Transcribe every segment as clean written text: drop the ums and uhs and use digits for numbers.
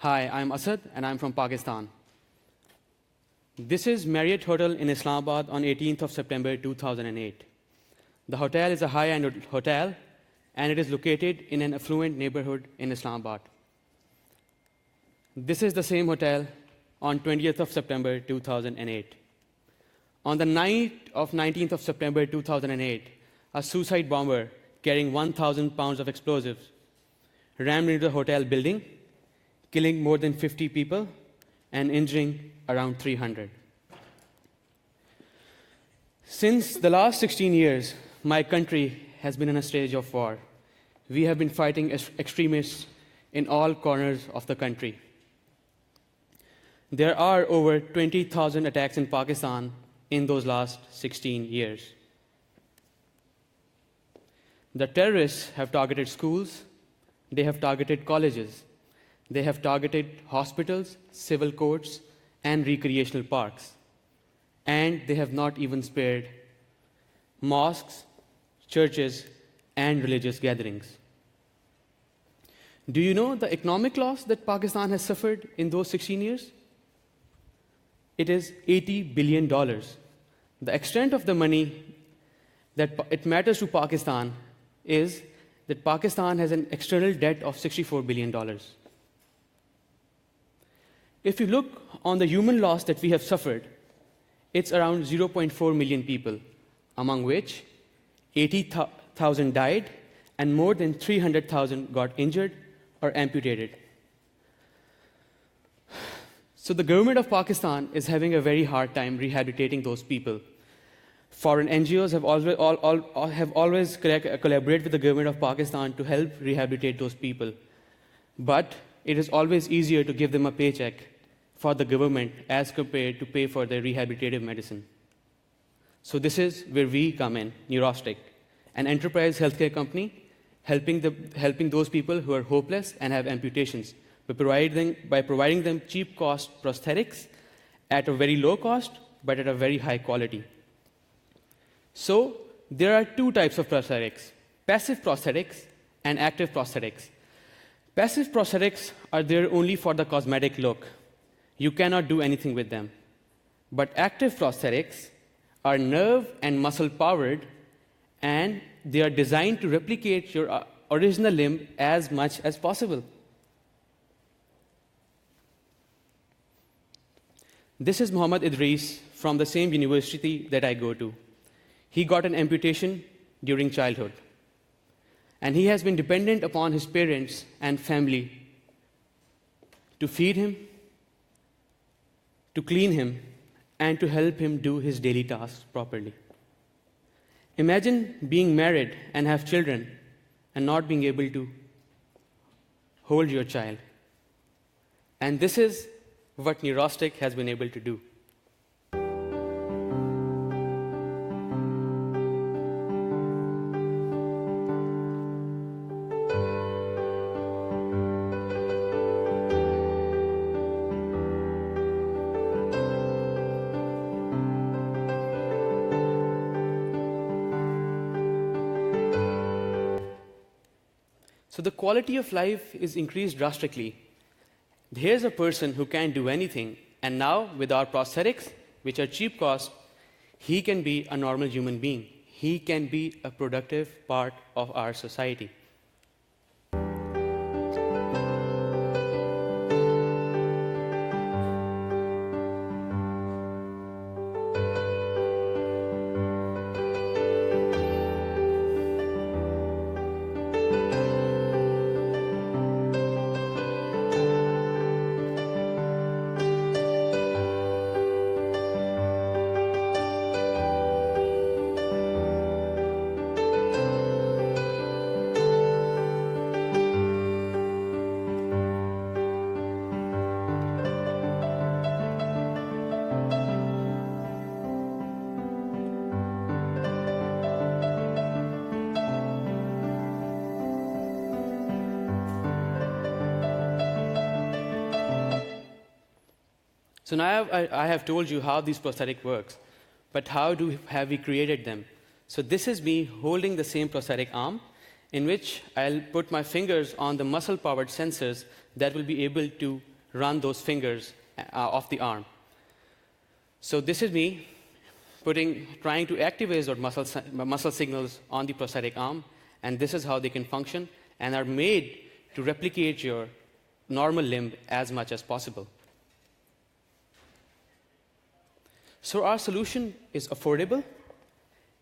Hi, I'm Asad, and I'm from Pakistan. This is Marriott Hotel in Islamabad on 18th of September 2008. The hotel is a high-end hotel, and it is located in an affluent neighborhood in Islamabad. This is the same hotel on 20th of September 2008. On the night of 19th of September 2008, a suicide bomber carrying 1,000 pounds of explosives rammed into the hotel building, killing more than 50 people and injuring around 300. Since the last 16 years, my country has been in a stage of war. We have been fighting extremists in all corners of the country. There are over 20,000 attacks in Pakistan in those last 16 years. The terrorists have targeted schools, they have targeted colleges, they have targeted hospitals, civil courts, and recreational parks. And they have not even spared mosques, churches, and religious gatherings. Do you know the economic loss that Pakistan has suffered in those 16 years? It is $80 billion. The extent of the money that it matters to Pakistan is that Pakistan has an external debt of $64 billion. If you look on the human loss that we have suffered, it's around 0.4 million people, among which 80,000 died and more than 300,000 got injured or amputated. So the government of Pakistan is having a very hard time rehabilitating those people. Foreign NGOs have always collaborated with the government of Pakistan to help rehabilitate those people. But it is always easier to give them a paycheck for the government as compared to pay for their rehabilitative medicine. So this is where we come in, Neurostic, an enterprise healthcare company helping those people who are hopeless and have amputations by providing them cheap cost prosthetics at a very low cost but at a very high quality. So there are two types of prosthetics, passive prosthetics and active prosthetics. Passive prosthetics are there only for the cosmetic look. You cannot do anything with them. But active prosthetics are nerve and muscle powered, and they are designed to replicate your original limb as much as possible. This is Muhammad Idris from the same university that I go to. He got an amputation during childhood, and he has been dependent upon his parents and family to feed him, to clean him, and to help him do his daily tasks properly. Imagine being married and have children and not being able to hold your child. And this is what Neurostic has been able to do. So the quality of life is increased drastically. Here's a person who can't do anything, and now with our prosthetics, which are cheap cost, he can be a normal human being. He can be a productive part of our society. So now I have told you how this prosthetic works, but how have we created them? So this is me holding the same prosthetic arm, in which I'll put my fingers on the muscle-powered sensors that will be able to run those fingers off the arm. So this is me trying to activate those muscle signals on the prosthetic arm, and this is how they can function and are made to replicate your normal limb as much as possible. So our solution is affordable,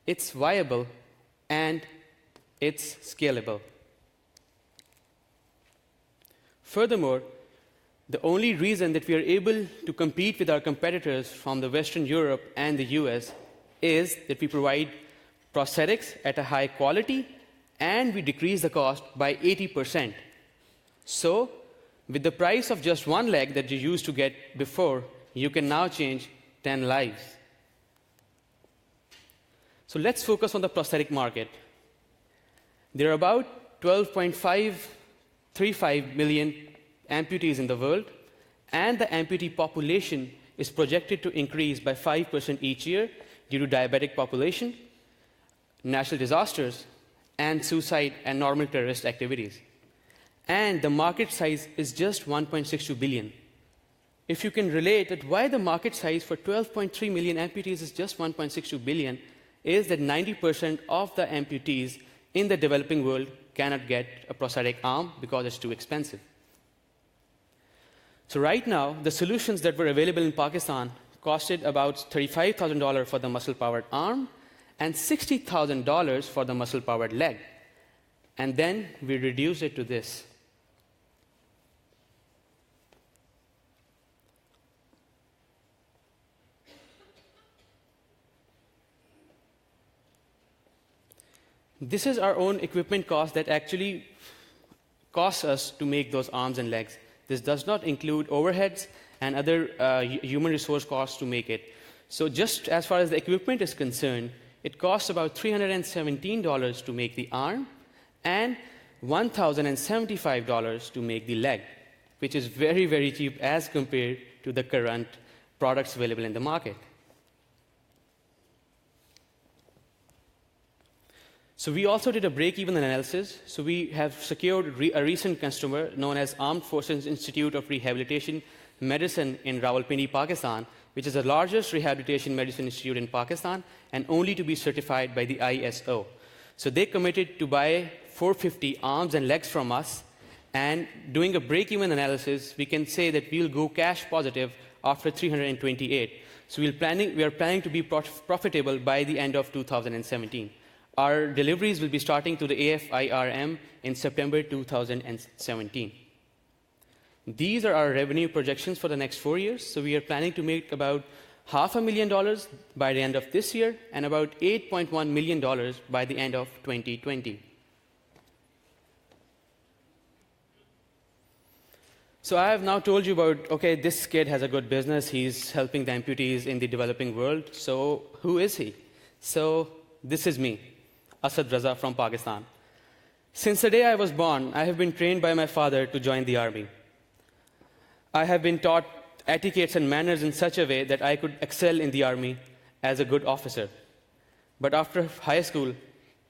it's viable, and it's scalable. Furthermore, the only reason that we are able to compete with our competitors from the Western Europe and the US is that we provide prosthetics at a high quality and we decrease the cost by 80%. So, with the price of just one leg that you used to get before, you can now change 10 lives. So let's focus on the prosthetic market. There are about 12.535 million amputees in the world, and the amputee population is projected to increase by 5% each year due to diabetic population, natural disasters, and suicide and normal terrorist activities. And the market size is just 1.62 billion. If you can relate that why the market size for 12.3 million amputees is just 1.62 billion, is that 90% of the amputees in the developing world cannot get a prosthetic arm because it's too expensive. So right now, the solutions that were available in Pakistan costed about $35,000 for the muscle-powered arm and $60,000 for the muscle-powered leg. And then we reduced it to this. This is our own equipment cost that actually costs us to make those arms and legs. This does not include overheads and other human resource costs to make it. So just as far as the equipment is concerned, it costs about $317 to make the arm and $1,075 to make the leg, which is very, very cheap as compared to the current products available in the market. So we also did a break-even analysis. So we have secured a recent customer known as Armed Forces Institute of Rehabilitation Medicine in Rawalpindi, Pakistan, which is the largest rehabilitation medicine institute in Pakistan and only to be certified by the ISO. So they committed to buy 450 arms and legs from us, and doing a break-even analysis, we can say that we'll go cash positive after 328. So we are planning to be profitable by the end of 2017. Our deliveries will be starting to the AFIRM in September 2017. These are our revenue projections for the next 4 years. So we are planning to make about $500,000 by the end of this year and about $8.1 million by the end of 2020. So I have now told you about, okay, this kid has a good business. He's helping the amputees in the developing world. So who is he? So this is me, Asad Raza from Pakistan. Since the day I was born, I have been trained by my father to join the army. I have been taught etiquettes and manners in such a way that I could excel in the army as a good officer. But after high school,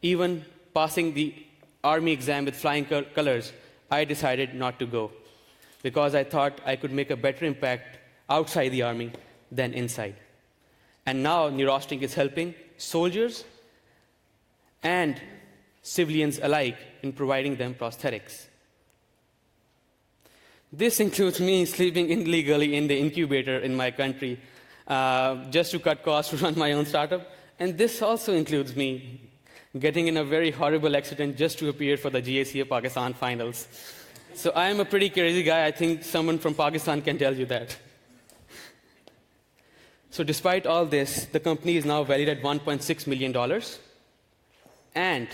even passing the army exam with flying colors, I decided not to go because I thought I could make a better impact outside the army than inside. And now Neurostic is helping soldiers and civilians alike in providing them prosthetics. This includes me sleeping illegally in the incubator in my country just to cut costs to run my own startup. And this also includes me getting in a very horrible accident just to appear for the GSEA Pakistan finals. So I am a pretty crazy guy. I think someone from Pakistan can tell you that. So despite all this, the company is now valued at $1.6 million. And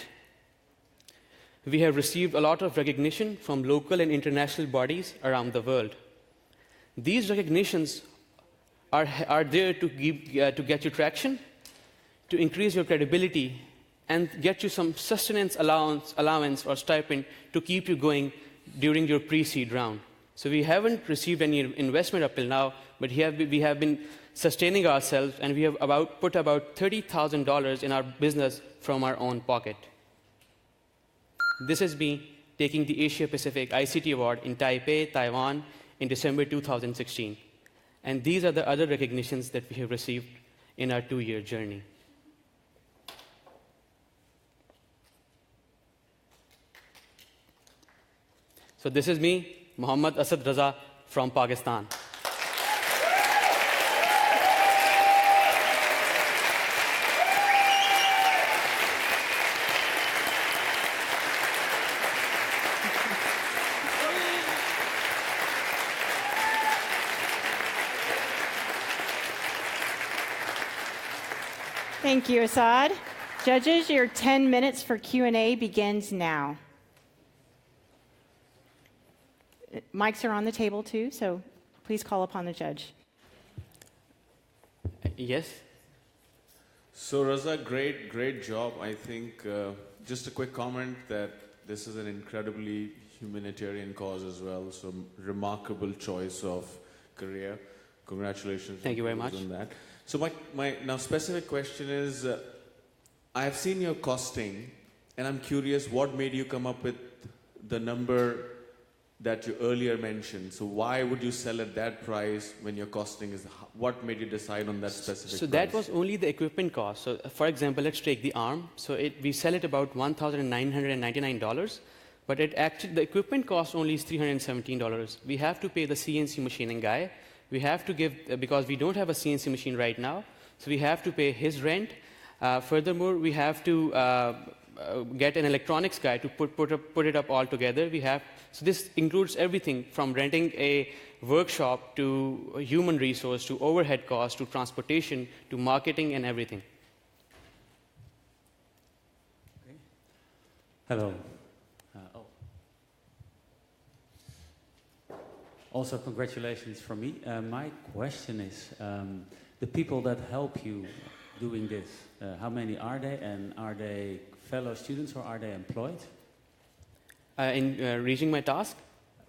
we have received a lot of recognition from local and international bodies around the world. These recognitions are there to get you traction, to increase your credibility, and get you some sustenance allowance or stipend to keep you going during your pre-seed round. So we haven't received any investment up till now, but we have been sustaining ourselves, and we have put about $30,000 in our business from our own pocket. This is me taking the Asia Pacific ICT Award in Taipei, Taiwan, in December 2016. And these are the other recognitions that we have received in our 2-year journey. So this is me, Muhammad Asad Raza from Pakistan. Thank you, Asad. Judges, your 10 minutes for Q&A begins now. Mics are on the table too, so please call upon the judge. Yes? So Raza, great job. I think just a quick comment that this is an incredibly humanitarian cause as well. So remarkable choice of career. Congratulations. Thank you very much. On that. So my now specific question is, I have seen your costing, and I'm curious what made you come up with the number that you earlier mentioned. So why would you sell at that price when your costing is, what made you decide on that specific So price? that was only the equipment cost. So for example, let's take the arm. So we sell it about $1,999, but the equipment cost only is $317. We have to pay the CNC machining guy. We have to give, because we don't have a CNC machine right now, so we have to pay his rent. Furthermore, we have to get an electronics guy to put it up all together. So this includes everything from renting a workshop to human resource to overhead costs to transportation to marketing and everything. Okay. Hello. Also, congratulations from me. My question is, the people that help you doing this, how many are they? And are they fellow students or are they employed? In reaching my task?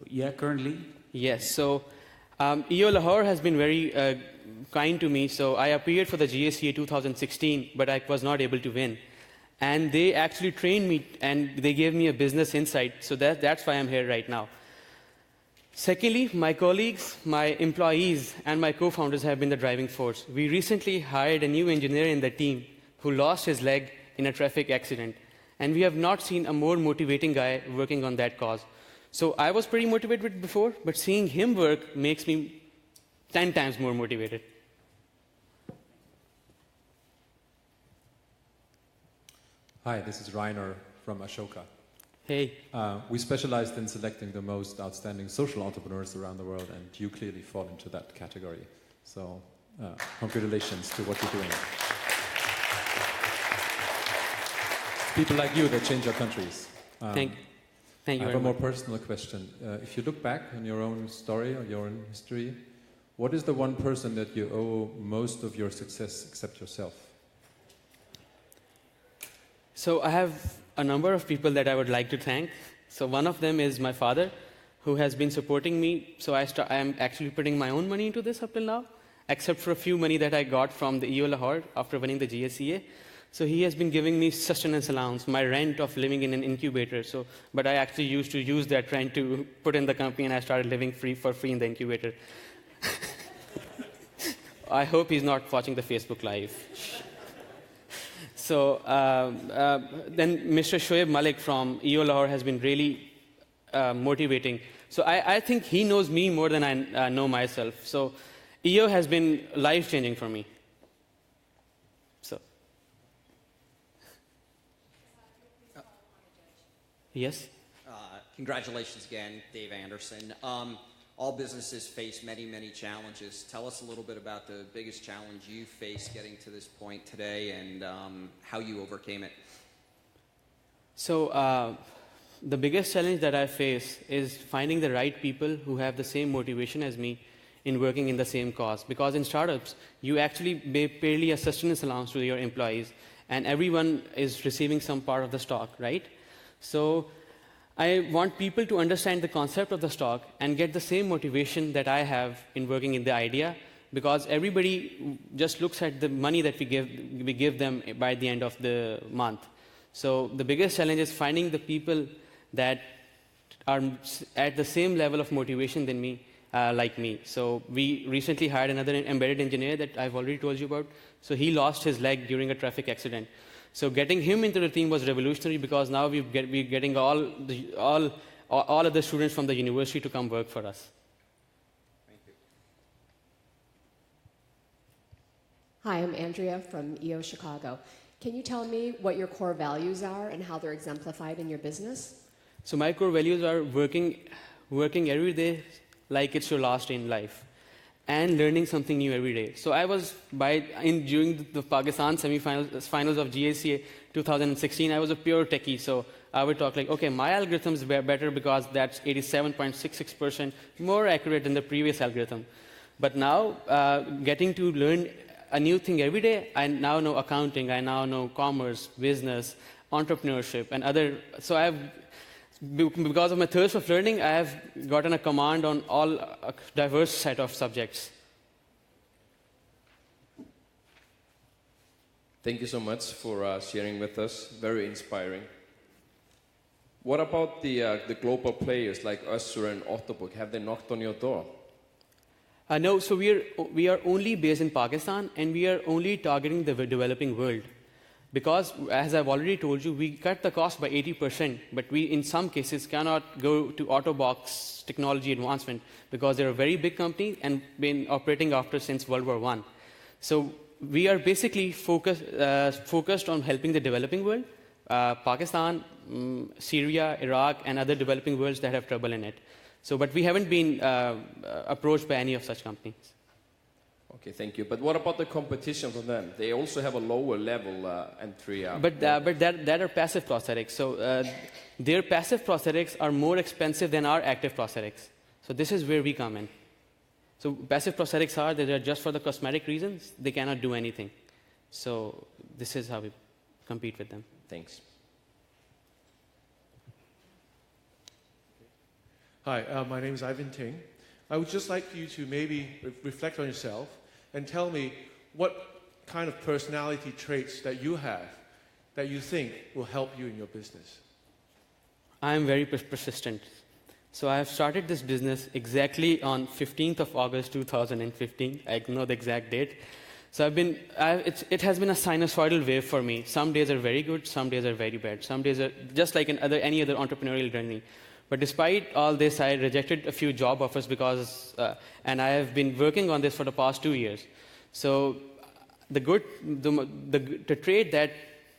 Yeah, currently? Yes. So EO Lahore has been very kind to me. So I appeared for the GSEA 2016, but I was not able to win. And they actually trained me and they gave me a business insight. So that's why I'm here right now. Secondly, my colleagues, my employees, and my co-founders have been the driving force. We recently hired a new engineer in the team who lost his leg in a traffic accident. And we have not seen a more motivating guy working on that cause. So I was pretty motivated before, but seeing him work makes me 10 times more motivated. Hi, this is Rainer from Ashoka. Hey. We specialized in selecting the most outstanding social entrepreneurs around the world, and you clearly fall into that category. So, congratulations to what you're doing. People like you that change our countries. Thank you I have very a more much. personal question. If you look back on your own story or your own history, what is the one person that you owe most of your success except yourself? So I have a number of people that I would like to thank. So one of them is my father, who has been supporting me. So I am actually putting my own money into this up till now, except for a few money that I got from the EO Lahore after winning the GSEA. So he has been giving me sustenance allowance, my rent of living in an incubator. But I actually used to use that rent to put in the company, and I started living for free in the incubator. I hope he's not watching the Facebook Live. So then Mr. Shoaib Malik from EO Lahore has been really motivating. So I think he knows me more than I know myself. So EO has been life-changing for me. So. Yes? Congratulations again, Dave Anderson. All businesses face many, many challenges. Tell us a little bit about the biggest challenge you faced getting to this point today and how you overcame it. So the biggest challenge that I face is finding the right people who have the same motivation as me in working in the same cause. Because in startups, you actually pay a sustenance allowance to your employees, and everyone is receiving some part of the stock, right? So I want people to understand the concept of the stock and get the same motivation that I have in working in the idea, because everybody just looks at the money that we give them by the end of the month. So the biggest challenge is finding the people that are at the same level of motivation than me like me. So we recently hired another embedded engineer that I've already told you about. So he lost his leg during a traffic accident. So getting him into the team was revolutionary because now we're getting all of the students from the university to come work for us. Thank you. Hi, I'm Andrea from EO Chicago. Can you tell me what your core values are and how they're exemplified in your business? So my core values are working every day like it's your last day in life, and learning something new every day. So I was during the Pakistan finals of GSEA 2016. I was a pure techie. So I would talk like, okay, my algorithm is better because that's 87.66% more accurate than the previous algorithm. But now, getting to learn a new thing every day, I now know accounting, I now know commerce, business, entrepreneurship, and other. So because of my thirst of learning, I have gotten a command on a diverse set of subjects. Thank you so much for sharing with us. Very inspiring. What about the global players like Usher and Autobook? Have they knocked on your door? No, so we are only based in Pakistan, and we are only targeting the developing world. Because, as I've already told you, we cut the cost by 80%, but we, in some cases, cannot go to Autobox technology advancement because they're a very big company and been operating since World War I. So we are basically focused on helping the developing world, Pakistan, Syria, Iraq, and other developing worlds that have trouble in it. So, but we haven't been approached by any of such companies. Okay, thank you. But what about the competition for them? They also have a lower level entry. But that are passive prosthetics. So their passive prosthetics are more expensive than our active prosthetics. So this is where we come in. So passive prosthetics they're just for the cosmetic reasons. They cannot do anything. So this is how we compete with them. Thanks. Hi, my name is Ivan Ting. I would just like you to maybe reflect on yourself and tell me what kind of personality traits that you have that you think will help you in your business. I am very persistent. So I have started this business exactly on 15th of August 2015. I know the exact date. So it has been a sinusoidal wave for me. Some days are very good, some days are very bad. Some days are just like any other entrepreneurial journey. But despite all this, I rejected a few job offers and I have been working on this for the past 2 years. So the trait that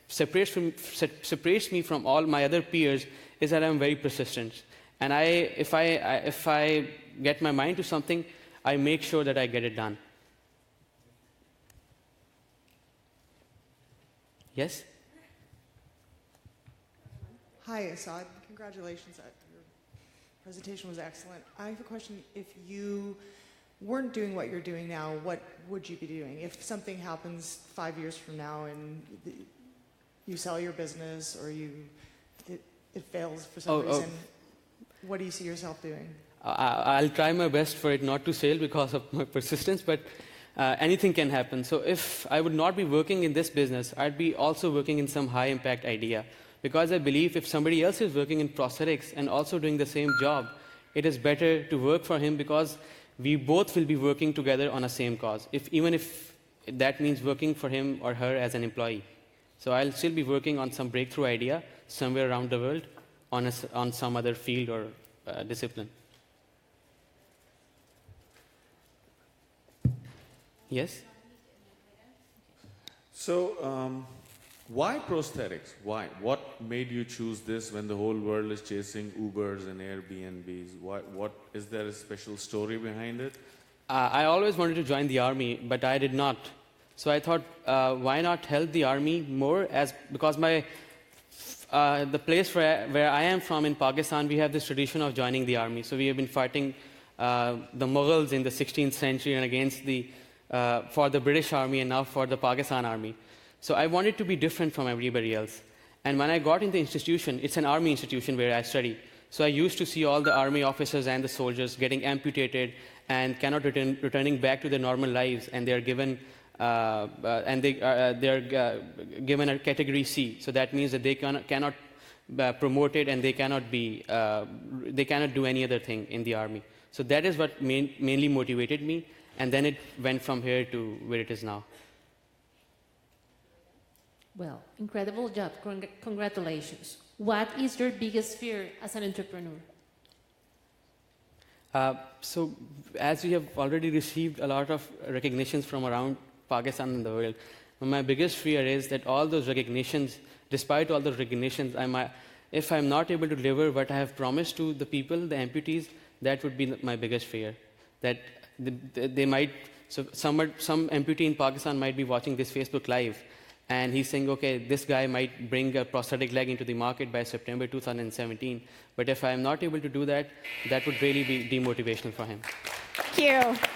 separates me from all my other peers is that I'm very persistent. And if I get my mind to something, I make sure that I get it done. Yes? Hi, Assad. Congratulations. Your presentation was excellent. I have a question. If you weren't doing what you're doing now, what would you be doing? If something happens 5 years from now and you sell your business or it fails for some reason, what do you see yourself doing? I'll try my best for it not to fail because of my persistence, but anything can happen. So if I would not be working in this business, I'd be also working in some high-impact idea. Because I believe if somebody else is working in prosthetics and also doing the same job, it is better to work for him because we both will be working together on a same cause, even if that means working for him or her as an employee. So I'll still be working on some breakthrough idea somewhere around the world on some other field or discipline. Yes? So, why prosthetics? Why? What made you choose this when the whole world is chasing Ubers and Airbnbs? What is there a special story behind it? I always wanted to join the army, but I did not. So I thought, why not help the army more? Because the place where I am from in Pakistan, we have this tradition of joining the army. So we have been fighting the Mughals in the 16th century and for the British army and now for the Pakistan army. So I wanted to be different from everybody else. And when I got in the institution, it's an army institution where I study. So I used to see all the army officers and the soldiers getting amputated and cannot returning back to their normal lives, and they're given given a category C. So that means that they cannot promoted and they cannot do any other thing in the army. So that is what mainly motivated me, and then it went from here to where it is now. Well, incredible job. Congratulations. What is your biggest fear as an entrepreneur? So as we have already received a lot of recognitions from around Pakistan and the world, my biggest fear is that all those recognitions, despite all those recognitions, if I'm not able to deliver what I have promised to the people, the amputees, that would be my biggest fear. That they might, so some amputee in Pakistan might be watching this Facebook Live, and he's saying, okay, this guy might bring a prosthetic leg into the market by September 2017. But if I'm not able to do that, that would really be demotivational for him. Thank you.